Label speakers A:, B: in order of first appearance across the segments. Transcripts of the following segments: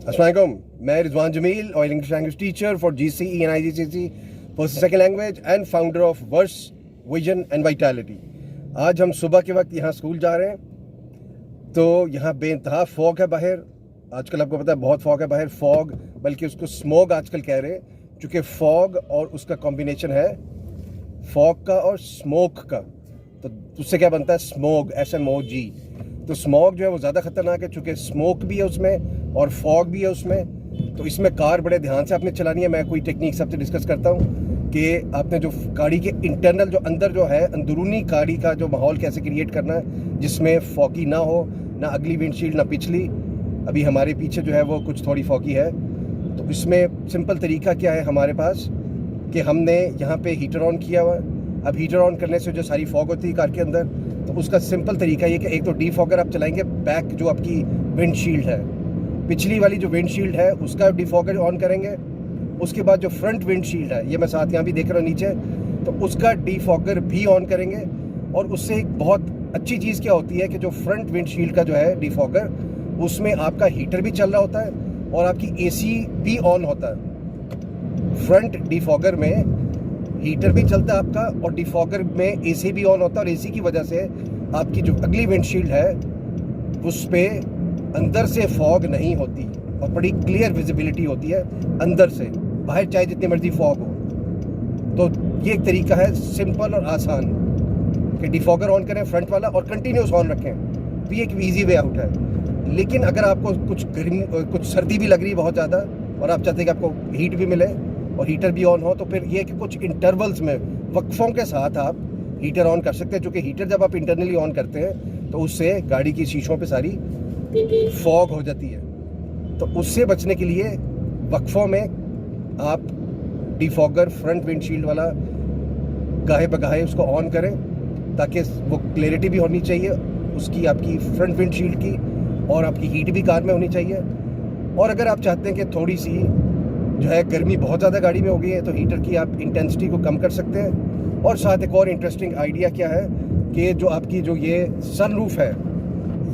A: अस्सलाम वालेकुम, मैं Rizwan Jameel, oil English language teacher for GCE and IGCSE first second language and founder of verse vision and vitality. आज हम सुबह के वक्त यहाँ स्कूल जा रहे हैं, तो यहाँ बेइंतहा फॉग है बाहर। आजकल आपको पता है बहुत फॉग है बाहर, फॉग बल्कि उसको स्मोग आजकल कह रहे हैं, चूँकि फॉग और उसका कॉम्बिनेशन है फॉग का और स्मोक का, तो उससे क्या बनता है स्मोग, SMOG। तो स्मॉग जो है वो ज़्यादा ख़तरनाक है, चूँकि स्मोक भी है उसमें और फॉग भी है उसमें। तो इसमें कार बड़े ध्यान से आपने चलानी है। मैं कोई टेक्निक सबसे डिस्कस करता हूँ कि आपने जो गाड़ी के इंटरनल जो अंदर जो है अंदरूनी गाड़ी का जो माहौल कैसे क्रिएट करना है, जिसमें फॉगी ना हो, ना अगली विंडशील्ड ना पिछली। अभी हमारे पीछे जो है वो कुछ थोड़ी फॉगी है। तो इसमें सिंपल तरीका क्या है हमारे पास कि हमने यहाँ पे हीटर ऑन किया हुआ है। अब हीटर ऑन करने से जो सारी फॉग होती है कार के अंदर, तो उसका सिंपल तरीका ये कि एक तो डीफॉगर आप चलाएंगे, बैक जो आपकी विंडशील्ड है, पिछली वाली जो विंडशील्ड है उसका डीफॉगर ऑन करेंगे। उसके बाद जो फ्रंट विंडशील्ड है, ये मैं साथ यहाँ भी देख रहा हूँ नीचे, तो उसका डीफॉगर भी ऑन करेंगे। और उससे एक बहुत अच्छी चीज़ क्या होती है कि जो फ्रंट विंडशील्ड का जो है डीफॉगर, उसमें आपका हीटर भी चल रहा होता है और आपकी AC भी ऑन होता है। फ्रंट डीफॉगर में हीटर भी चलता है आपका और डीफॉगर में AC भी ऑन होता है, और AC की वजह से आपकी जो अगली विंडशील्ड है उस पर अंदर से फॉग नहीं होती और बड़ी क्लियर विजिबिलिटी होती है अंदर से, बाहर चाहे जितनी मर्जी फॉग हो। तो ये एक तरीका है सिंपल और आसान कि डीफॉगर ऑन करें फ्रंट वाला और कंटिन्यूस ऑन रखें, तो ये एक ईजी वे आउट है। लेकिन अगर आपको कुछ सर्दी भी लग रही है बहुत ज़्यादा और आप चाहते हैं कि आपको हीट भी मिले और हीटर भी ऑन हो, तो फिर ये कि कुछ इंटरवल्स में वक्फों के साथ आप हीटर ऑन कर सकते हैं। क्योंकि हीटर जब आप इंटरनली ऑन करते हैं तो उससे गाड़ी की शीशों पे सारी फॉग हो जाती है। तो उससे बचने के लिए वक्फों में आप डीफॉगर फ्रंट विंडशील्ड वाला गाहे बगाहे उसको ऑन करें, ताकि वो क्लैरिटी भी होनी चाहिए उसकी, आपकी फ्रंट विंडशील्ड की, और आपकी हीट भी कार में होनी चाहिए। और अगर आप चाहते हैं कि थोड़ी सी जो है गर्मी बहुत ज़्यादा गाड़ी में हो गई है, तो हीटर की आप इंटेंसिटी को कम कर सकते हैं। और साथ एक और इंटरेस्टिंग आइडिया क्या है कि जो आपकी जो ये सनरूफ है,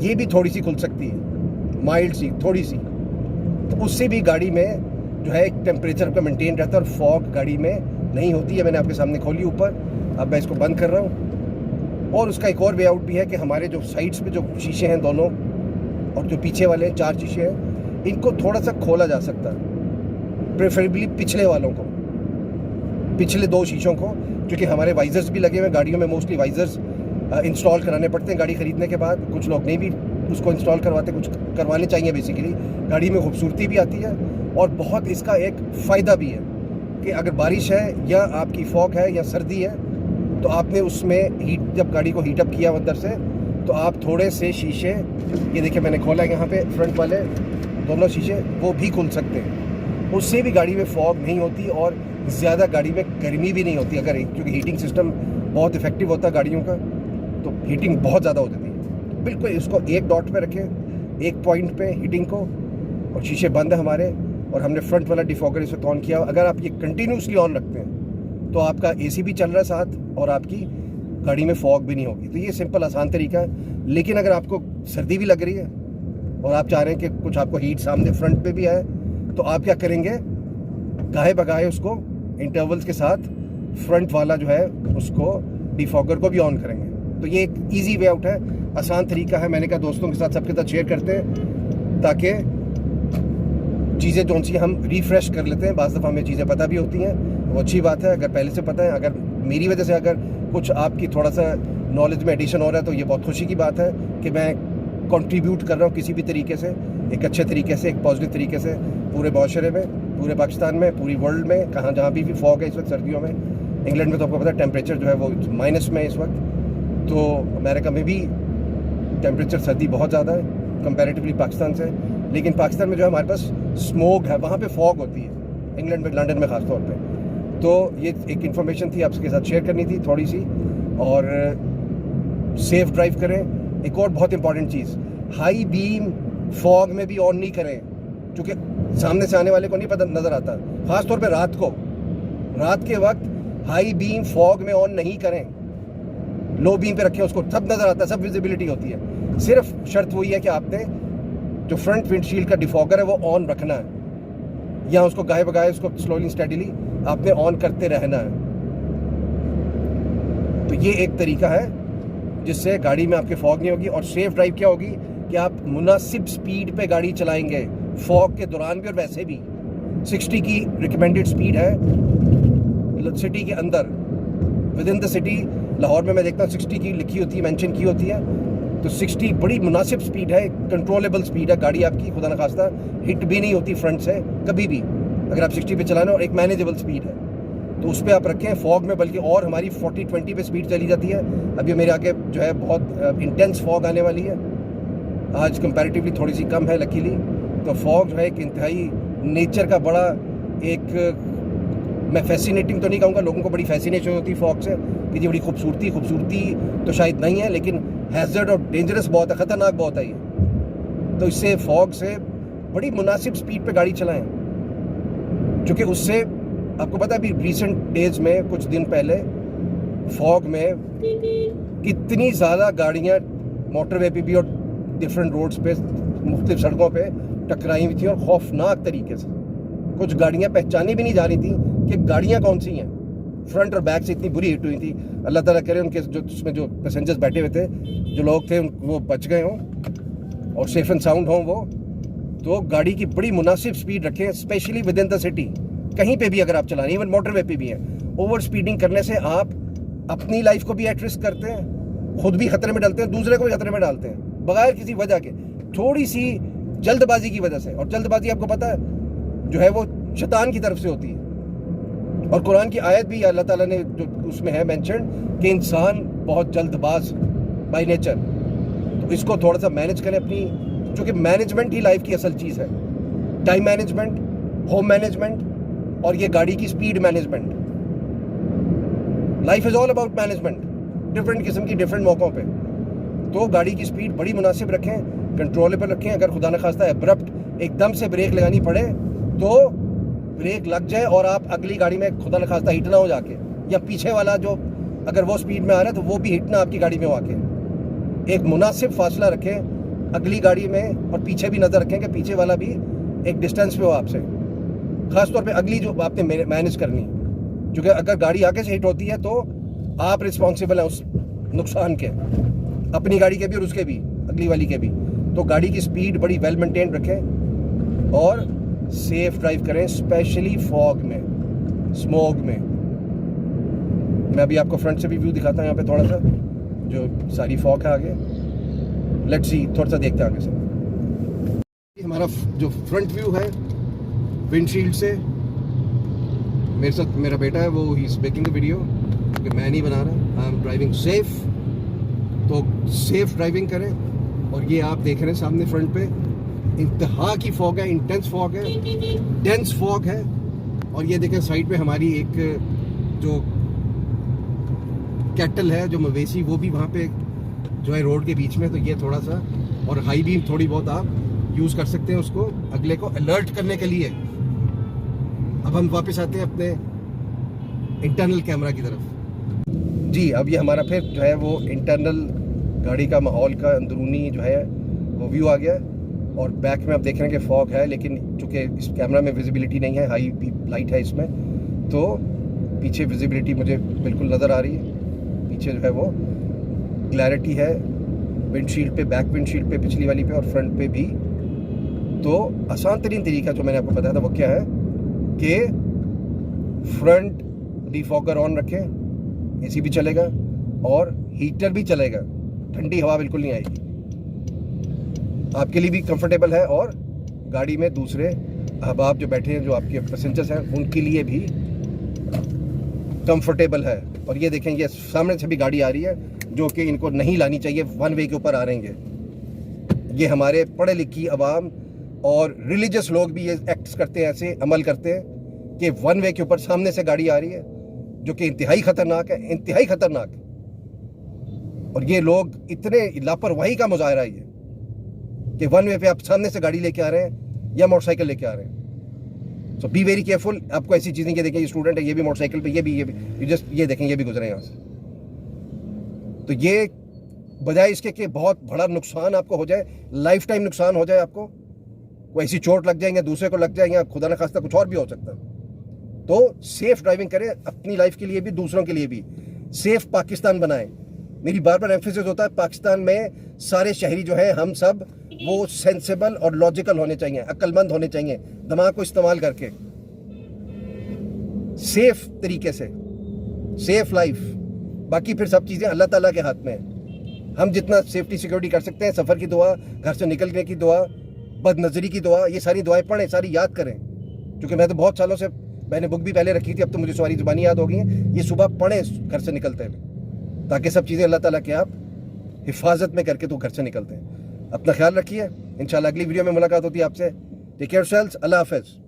A: ये भी थोड़ी सी खुल सकती है, माइल्ड सी थोड़ी सी, तो उससे भी गाड़ी में जो है एक टेम्परेचर का मेंटेन रहता है और फॉग गाड़ी में नहीं होती है। मैंने आपके सामने खोली ऊपर, अब मैं इसको बंद कर रहा हूँ। और उसका एक और वे आउट भी है कि हमारे जो साइड्स पे जो शीशे हैं दोनों, और जो पीछे वाले 4 शीशे हैं, इनको थोड़ा सा खोला जा सकता है, प्रेफरेबली पिछले वालों को, पिछले 2 शीशों को, क्योंकि हमारे वाइजर्स भी लगे हुए हैं। गाड़ियों में मोस्टली वाइजर्स इंस्टॉल कराने पड़ते हैं गाड़ी ख़रीदने के बाद। कुछ लोग नहीं भी उसको इंस्टॉल करवाते, कुछ करवाने चाहिए। बेसिकली गाड़ी में खूबसूरती भी आती है और बहुत इसका एक फ़ायदा भी है कि अगर बारिश है या आपकी फॉग है या सर्दी है, तो आपने उसमें हीट, जब गाड़ी को हीटअप किया अंदर से, तो आप थोड़े से शीशे, ये देखिए मैंने खोला है यहाँ पे, फ्रंट वाले दोनों शीशे वो भी खुल सकते हैं। उससे भी गाड़ी में फॉग नहीं होती और ज़्यादा गाड़ी में गर्मी भी नहीं होती। अगर क्योंकि हीटिंग सिस्टम बहुत इफेक्टिव होता है गाड़ियों का, तो हीटिंग बहुत ज़्यादा हो जाती है। बिल्कुल इसको एक डॉट पे रखें, एक पॉइंट पे हीटिंग को, और शीशे बंद है हमारे, और हमने फ्रंट वाला डिफॉगर इस वक्त ऑन किया। अगर आप ये कंटिन्यूसली ऑन रखते हैं तो आपका AC भी चल रहा है साथ, और आपकी गाड़ी में फॉग भी नहीं होगी। तो ये सिंपल आसान तरीका है। लेकिन अगर आपको सर्दी भी लग रही है और आप चाह रहे हैं कि कुछ आपको हीट सामने फ्रंट पे भी है, तो आप क्या करेंगे, गाहे बगाहे उसको इंटरवल्स के साथ फ्रंट वाला जो है उसको डीफॉगर को भी ऑन करेंगे। तो ये एक इजी वे आउट है, आसान तरीका है। मैंने कहा दोस्तों के साथ, सबके साथ शेयर करते हैं, ताकि चीज़ें जो सी हम रिफ़्रेश कर लेते हैं। बाज़ दफ़ा हमें चीज़ें पता भी होती हैं, वो अच्छी बात है अगर पहले से पता है। अगर मेरी वजह से अगर कुछ आपकी थोड़ा सा नॉलेज में एडिशन हो रहा है, तो ये बहुत खुशी की बात है कि मैं कंट्रीब्यूट कर रहा हूँ किसी भी तरीके से, एक अच्छे तरीके से, एक पॉजिटिव तरीके से, पूरे माशरे में, पूरे पाकिस्तान में, पूरी वर्ल्ड में, कहाँ जहाँ भी फॉग है इस वक्त सर्दियों में। इंग्लैंड में तो आपको पता है टेम्परेचर जो है वो माइनस में है इस वक्त। तो अमेरिका में भी टेम्परेचर सर्दी बहुत ज़्यादा है कंपैरेटिवली पाकिस्तान से। लेकिन पाकिस्तान में जो है हमारे पास स्मोक है, वहाँ पे फॉग होती है, इंग्लैंड में, लंदन में ख़ास तौर पे। तो ये एक इन्फॉर्मेशन थी आपके साथ शेयर करनी थी थोड़ी सी। और सेफ ड्राइव करें। एक और बहुत इंपॉर्टेंट चीज़, हाई बीम फॉग में भी ऑन नहीं करें, क्योंकि सामने से आने वाले को नहीं पता नज़र आता। ख़ास तौर पे रात के वक्त हाई बीम फॉग में ऑन नहीं करें, लो बीम पे रखें उसको, सब नज़र आता है, सब विजिबिलिटी होती है। सिर्फ शर्त वही है कि आपने जो फ्रंट विंडशील्ड का डिफॉगर है वो ऑन रखना है, या उसको गाये बगाए उसको स्लोली स्टेडीली आपने ऑन करते रहना है। तो ये एक तरीका है जिससे गाड़ी में आपके फॉग नहीं होगी। और सेफ ड्राइव क्या होगी कि आप मुनासिब स्पीड पे गाड़ी चलाएंगे, फॉग के दौरान भी और वैसे भी। 60 की रिकमेंडेड स्पीड है सिटी के अंदर, with in the city. Lahore में मैं देखता हूँ 60 की लिखी होती है, मेंशन की होती है। तो 60 बड़ी मुनासिब स्पीड है, कंट्रोलेबल स्पीड है। गाड़ी आपकी खुदा न खास्ता हिट भी नहीं होती फ्रंट से कभी भी, अगर आप 60 पे चलाना, और एक मैनेजेबल स्पीड है तो उस पर आप रखें फॉग में। बल्कि और हमारी 40-20 पे स्पीड चली जाती है। अभी मेरे आगे जो है बहुत इंटेंस फॉग आने वाली है, आज कंपैरेटिवली थोड़ी सी कम है लकीली। तो फॉग जो है एक इंतहाई नेचर का बड़ा एक, मैं फैसिनेटिंग तो नहीं कहूँगा, लोगों को बड़ी फैसिनेशन होती है फॉग से कि जी बड़ी खूबसूरती तो शायद नहीं है, लेकिन हैज़र्ड और डेंजरस बहुत है, ख़तरनाक बहुत है ये। तो इससे फॉग से बड़ी मुनासिब स्पीड पे गाड़ी चलाएं, क्योंकि उससे आपको पता है अभी रिसेंट डेज में कुछ दिन पहले फॉग में कितनी ज़्यादा गाड़ियाँ मोटरवे पे भी और डिफरेंट रोड्स पे मुख्तलिफ सड़कों पे टकराई हुई थी, और खौफनाक तरीके से। कुछ गाड़ियाँ पहचानी भी नहीं जा रही थी कि गाड़ियाँ कौन सी हैं, फ्रंट और बैक से इतनी बुरी हिट हुई थी। अल्लाह ताला करे उनके जो उसमें जो पैसेंजर्स बैठे हुए थे, जो लोग थे, वो बच गए हों और सेफ एंड साउंड हों वो। तो गाड़ी की बड़ी मुनासिब स्पीड रखें, specially with in the city. कहीं पे भी अगर आप चला रहे हैं, इवन मोटरवे पे भी हैं, ओवर स्पीडिंग करने से आप अपनी लाइफ को भी एट रिस्क करते हैं, खुद भी खतरे में डालते हैं, दूसरे को भी खतरे में डालते हैं, बगैर किसी वजह के, थोड़ी सी जल्दबाजी की वजह से। और जल्दबाजी आपको पता है जो है वो शैतान की तरफ से होती है। और कुरान की आयत भी अल्लाह ताला ने जो उसमें है मेंशन कि इंसान बहुत जल्दबाज बाय नेचर। तो इसको थोड़ा सा मैनेज करें अपनी, क्योंकि मैनेजमेंट ही लाइफ की असल चीज़ है। टाइम मैनेजमेंट, होम मैनेजमेंट और ये गाड़ी की speed management. Life is all about management, different किस्म की डिफरेंट मौक़ों पे। तो गाड़ी की स्पीड बड़ी मुनासिब रखें, कंट्रोलेबल रखें। अगर खुदा न खास्ता एब्रप्ट एकदम से ब्रेक लगानी पड़े तो ब्रेक लग जाए और आप अगली गाड़ी में खुदा न खास्ता हिट ना हो जाके, या पीछे वाला जो अगर वो स्पीड में आ रहा है तो वो भी हिट ना आपकी गाड़ी में हो आके। एक मुनासिब फासला रखें अगली गाड़ी में, और पीछे भी नज़र रखें कि पीछे वाला भी एक डिस्टेंस पे हो आपसे, ख़ास तौर पे अगली जो आपने मैनेज करनी। क्योंकि अगर गाड़ी आगे से हिट होती है तो आप रिस्पॉन्सिबल हैं उस नुकसान के, अपनी गाड़ी के भी और उसके भी, अगली वाली के भी। तो गाड़ी की स्पीड बड़ी वेल मेंटेन रखें और सेफ ड्राइव करें, स्पेशली फॉग में, स्मोक में। मैं अभी आपको फ्रंट से भी व्यू दिखाता हूँ, यहाँ पे थोड़ा सा जो सारी फॉग है आगे। लेट्स सी, थोड़ा सा देखते हैं आगे से। हमारा जो फ्रंट व्यू है विंडशील्ड से, मेरे साथ मेरा बेटा है, वो he is making the video, क्योंकि मैं नहीं बना रहा। आई एम ड्राइविंग सेफ, तो सेफ ड्राइविंग करें। और ये आप देख रहे हैं सामने फ्रंट पे इंतहा की फॉग है, इंटेंस फॉग है, डेंस फॉग है। और ये देखें साइड पे हमारी एक जो कैटल है, जो मवेशी, वो भी वहाँ पे जो है रोड के बीच में। तो ये थोड़ा सा, और हाई बीम थोड़ी बहुत आप यूज़ कर सकते हैं उसको अगले को अलर्ट करने के लिए। अब हम वापस आते हैं अपने इंटरनल कैमरा की तरफ। जी, अब ये हमारा फिर जो है वो इंटरनल गाड़ी का माहौल का अंदरूनी जो है वो व्यू आ गया। और बैक में आप देख रहे हैं कि फॉग है, लेकिन चूँकि इस कैमरा में विजिबिलिटी नहीं है, हाई लाइट है इसमें, तो पीछे विजिबिलिटी मुझे बिल्कुल नज़र आ रही है। पीछे जो है वो क्लैरिटी है विंडशील्ड पे, बैक विंडशील्ड पे, पिछली वाली पे और फ्रंट पे भी। तो आसान तरीन तरीका जो मैंने आपको बताया था वो क्या है कि फ्रंट डिफॉगर ऑन रखें, एसी भी चलेगा और हीटर भी चलेगा, ठंडी हवा बिल्कुल नहीं आएगी, आपके लिए भी कंफर्टेबल है और गाड़ी में दूसरे अहबाब जो बैठे हैं, जो आपके पैसेंजर्स हैं, उनके लिए भी कंफर्टेबल है। और ये देखें, ये सामने से भी गाड़ी आ रही है जो कि इनको नहीं लानी चाहिए, वन वे के ऊपर आ रहे हैं। ये हमारे पढ़े लिखी अवाम और रिलीजियस लोग भी ये एक्ट्स करते हैं, ऐसे अमल करते हैं कि वन वे के ऊपर सामने से गाड़ी आ रही है, जो कि इंतहाई ख़तरनाक है, इंतहाई ख़तरनाक। और ये लोग इतने लापरवाही का मुजाहरा है ये कि वन वे पे आप सामने से गाड़ी लेके आ रहे हैं या मोटरसाइकिल लेके आ रहे हैं। सो बी वेरी केयरफुल। आपको ऐसी चीज़ें, ये देखें, ये स्टूडेंट है, ये भी मोटरसाइकिल पे, ये भी जस्ट ये देखें, ये भी गुजरे यहाँ से। तो ये बजाय इसके कि बहुत बड़ा नुकसान आपको हो जाए, लाइफ टाइम नुकसान हो जाए आपको, कोई ऐसी चोट लग जाएंगे, दूसरे को लग जाएंगे, खुदा न खास्ता कुछ और भी हो सकता है। तो सेफ ड्राइविंग करें, अपनी लाइफ के लिए भी, दूसरों के लिए भी। सेफ पाकिस्तान बनाएं। मेरी बार बार एम्फेसिस होता है, पाकिस्तान में सारे शहरी जो है, हम सब वो सेंसिबल और लॉजिकल होने चाहिए, अक्लमंद होने चाहिए, दिमाग को इस्तेमाल करके सेफ तरीके से, सेफ लाइफ। बाकी फिर सब चीज़ें अल्लाह ताला के हाथ में है। हम जितना सेफ्टी सिक्योरिटी कर सकते हैं, सफ़र की दुआ, घर से निकलने की दुआ, बदनज़री की दुआ, ये सारी दुआएं पढ़ें, सारी याद करें। क्योंकि मैं तो बहुत सालों से, मैंने बुक भी पहले रखी थी, अब तो मुझे सारी ज़ुबानी याद हो गई हैं। ये सुबह पढ़ें घर से निकलते हुए, ताकि सब चीज़ें अल्लाह ताला के आप हिफाजत में करके तो घर से निकलते हैं। अपना ख्याल रखिए, इंशाल्लाह अगली वीडियो में मुलाकात होती है आपसे। टेक केयर योरसेल्व्स, अल्लाह हाफ़िज़।